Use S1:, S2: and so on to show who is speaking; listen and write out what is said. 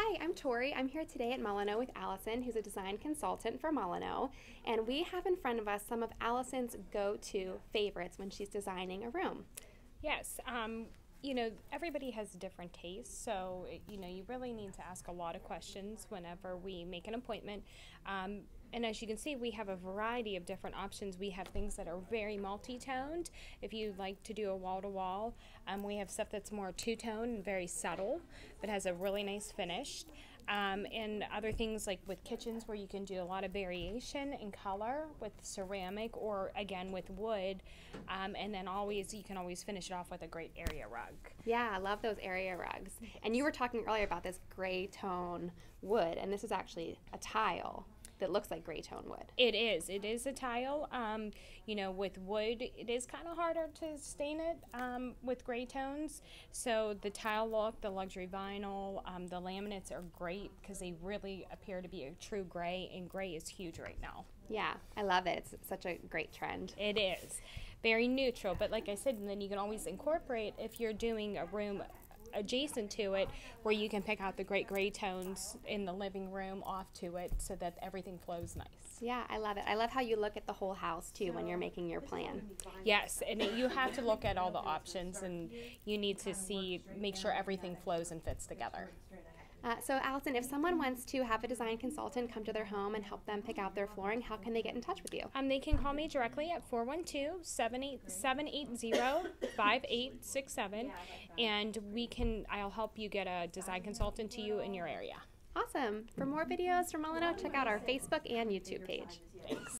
S1: Hi, I'm Tori. I'm here today at Molyneaux with Allison, who's a design consultant for Molyneaux, and we have in front of us some of Allison's go-to favorites when she's designing a room.
S2: Yes, everybody has different tastes, so you really need to ask a lot of questions whenever we make an appointment. And as you can see, we have a variety of different options. We have things that are very multi-toned. If you like to do a wall-to-wall, we have stuff that's more two-tone and very subtle, but has a really nice finish. And other things like with kitchens where you can do a lot of variation in color with ceramic or again with wood, and then you can always finish it off with a great area rug.
S1: Yeah, I love those area rugs. And you were talking earlier about this gray tone wood, and this is actually a tile that looks like gray tone wood.
S2: It is a tile. With wood, it is kind of harder to stain it with gray tones. So the tile look, the luxury vinyl, the laminates are great because they really appear to be a true gray, and gray is huge right now.
S1: Yeah, I love it. It's such a great trend.
S2: It is very neutral, but like I said, and then you can always incorporate if you're doing a room adjacent to it where you can pick out the great gray tones in the living room off to it so that everything flows nice.
S1: Yeah, I love it. I love how you look at the whole house too when you're making your plan.
S2: Yes, and you have to look at all the options, and you need to make sure everything flows and fits together.
S1: So Allison, if someone wants to have a design consultant come to their home and help them pick out their flooring, how can they get in touch with you?
S2: They can call me directly at 412-780-5867, and I'll help you get a design consultant to you in your area.
S1: Awesome. For more videos from Molyneaux, check out our Facebook and YouTube page.
S2: Thanks.